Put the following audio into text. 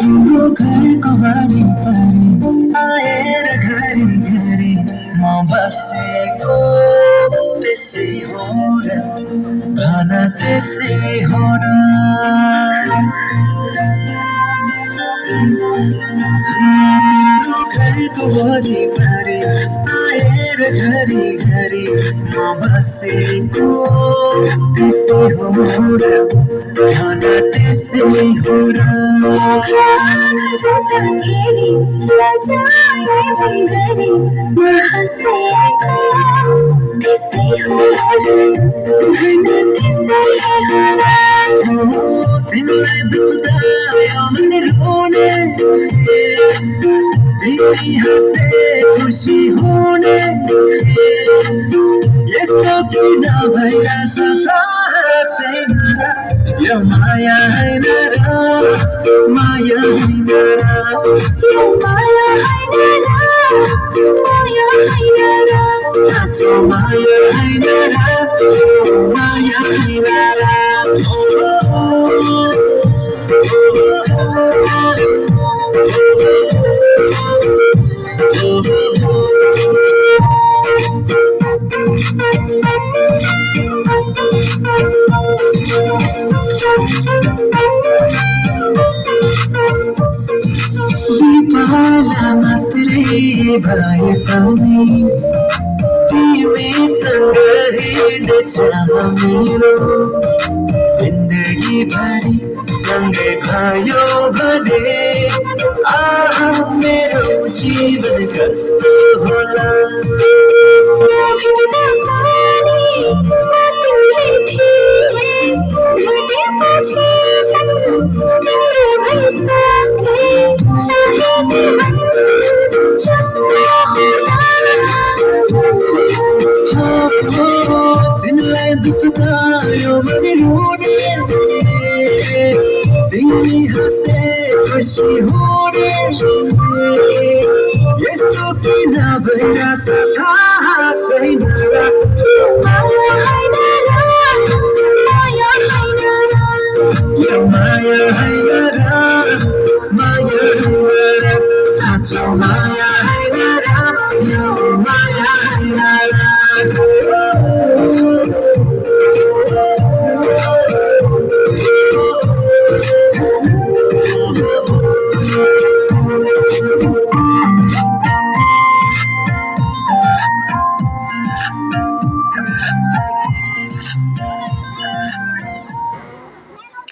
तिम्रो घरको वरिपरि आएर घरी घरी म बसेको त्यसै हो र भन त्यसै हो र तिम्रो घरको वरिपरि आएर घरी घरी म बसेको त्यसै हो र भन त्यसै हो र जताखेरि लजाए जिगरी म हँसेको त्यसै हो र भन त्यसै हो र तिमीलाई दुख्दा यो मन रोने तिमी हाँसे खुसी हुने यस्तो किन भइरहेछ थाहा छैन यो माया होइन र माया होइन र यो माया होइन र माया होइन र साँचो माया होइन र माया होइन र दिपाला मात्रै भए पनि तिमीसँग हिँड्छ मेरो जिन्दगी भरि सँगै भयो भने आहा मेरो जीवन कस्तो होला नभेट्दा पनि म तिम्रै थिएँ भेटेपछि झन् तिम्रो भइसके चाहे जीवन जस्तो होला तिमीलाई दुख्दा यो मन रोने तिमी हाँस्दै खुसी हुने यस्तो किन भइरहेछ थाहा छैन र माया होइन र माया होइन र यो माया होइन